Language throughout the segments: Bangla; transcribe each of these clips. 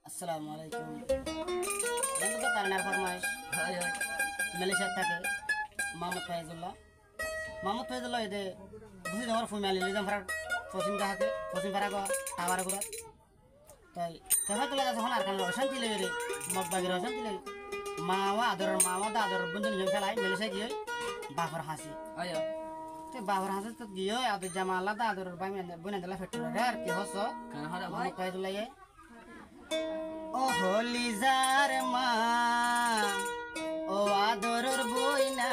আসসালামু আলাইকুম। বন্ধু তো কারণের ফরমাইশ মালয়েশিয়ার থাকে মোহাম্মদ ফাইজুল্লাহ। মোহাম্মদ ফাইজুল্লাহ এতে বুঝি তোমার ফুমিয়ালি লিজাম ফারাক পশ্চিম ফারাক টাওয়ার গুড়া তাই কেফা তোলা যখন আর কারণ অশান্তি লেগে রে মগ বাগের অশান্তি লেগে মাওয়া দা আদরের বন্ধু নিয়ম ফেলাই মালয়েশিয়া গিয়ে বাফর হাসি তো বাফর হাসি তো গিয়ে আদর জামা আলাদা আদরের বাই বইনা দিলা ফেটরে রে আর কি হস মোহাম্মদ ফাইজুল্লাহ ও হলিজার মা ও আদরের বইনা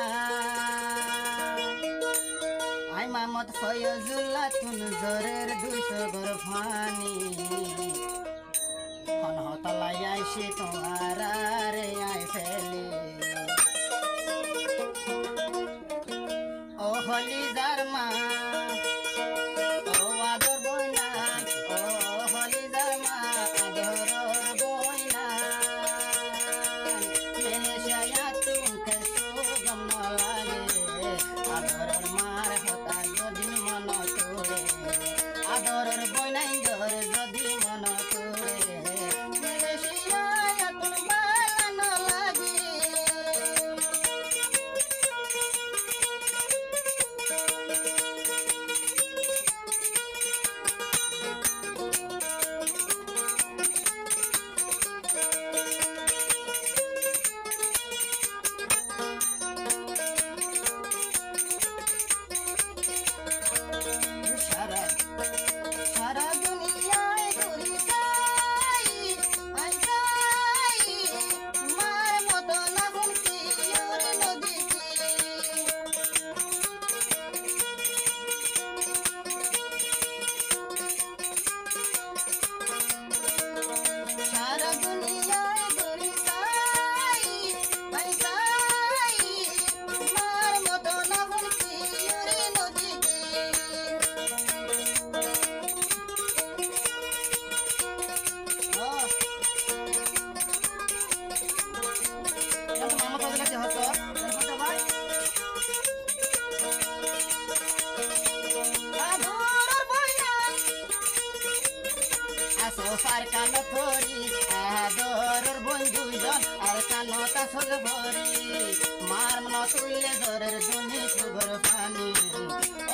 আই মোহাম্মদ ফয়জুল্লাহ তুন জরের 200 ঘর ফানি হন হতলাই আইসি তোমার রে আই ফেলি ও হলিজার মা ও আদর বইনা ও হলিজার মা আদরের বইনা মেনে শায়া তুমকে সুগম লাগে আদরের মার হতা যদি মন তোরে আদরের বইনাই জর যদি মন তোরে মেনে শায়া তুম বালানো লাগে সারা দুনিয়ায় ঘুরি যাই আই যাই মার মতো না হুমকি ওর নদীতে সারা দুনিয়ায় ঘুরি যাই আই যাই মার মতো না হুমকি ওর নদীতে আর কানো থরি আদরের বন্ধুজন আর কানো তাসল ভরি মার মন তুইলে জরের দুনি সুগর পানি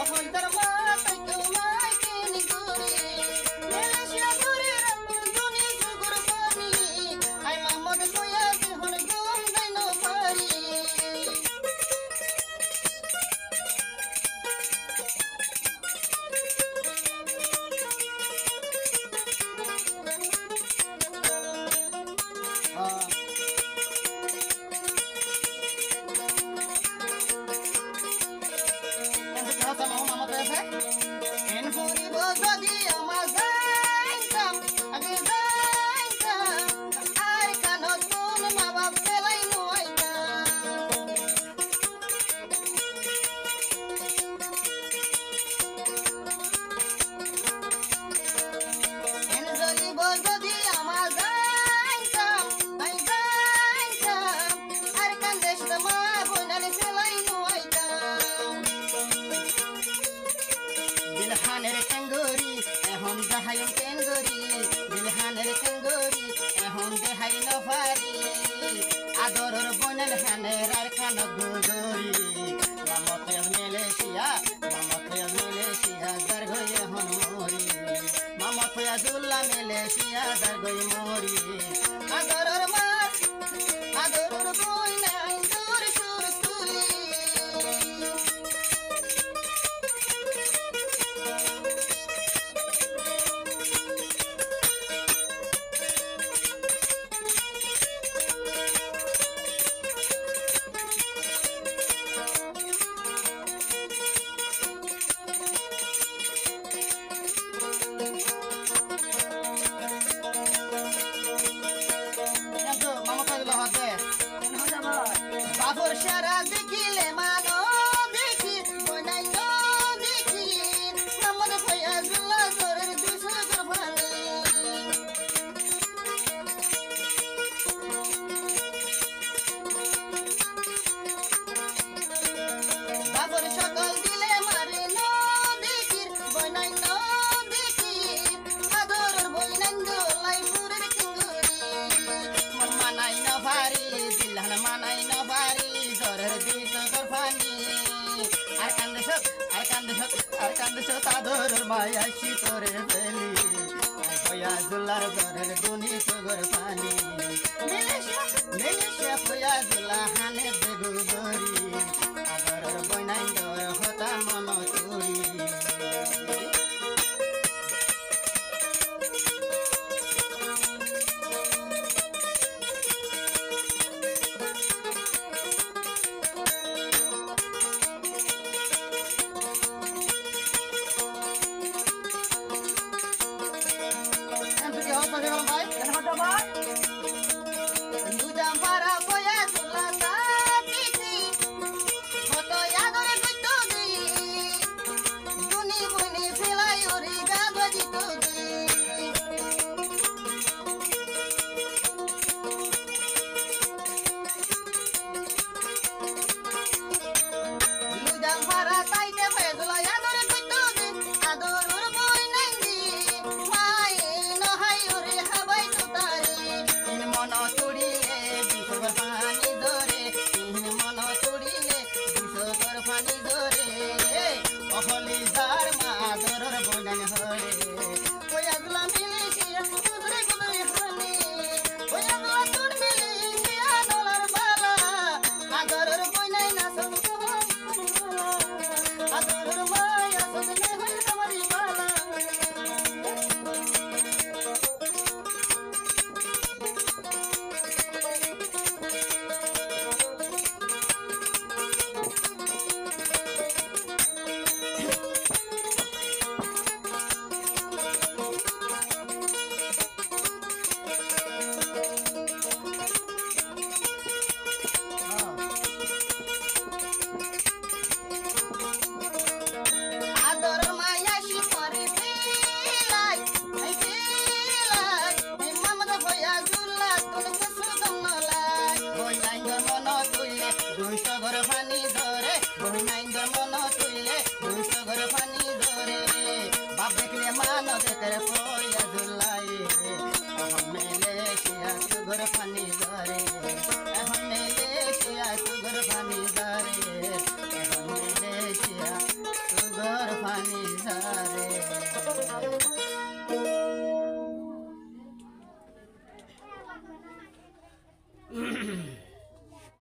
অহল দর মাতাই তোমায় কেন করে মেলেশিয়া করে রাতুর দুনি সুগর পানি আই মোহাম্মদ লয়া দেহন গম দাইনো পারি দিলহানের টেঙ্গুরি এখন দেহাই টেঙ্গুরি দিলহানের টেঙ্গুরি এখন দেহাই নফারি আদরের বনের হানের আর কান গুজরি মামতে মালয়েশিয়া দরগই এখন মরি মামত ফয়াজুল্লাহ মালয়েশিয়া দরগই মরি আদরের মার আদরের বইনা দূর সুর তুলি বাবর সারা দেখিলে মানো দেখি বনাই দেখি মোহাম্মদ ফয়াজুল্লাহ জরের 200 ঘর ফানি বাবর সকল দিলে মারে দেখি বনাই দেখি আদরের বইনাই লাই পুরের কিঙ্গুরি আসি তোরে ফেলি ফয়াজুল্লার ঘরের দুনি তগর পানি মিলেশিয়া ফয়াজুল্লাহ হানে বেগুল দরি আগরের বইনাইন্দর হতা মনত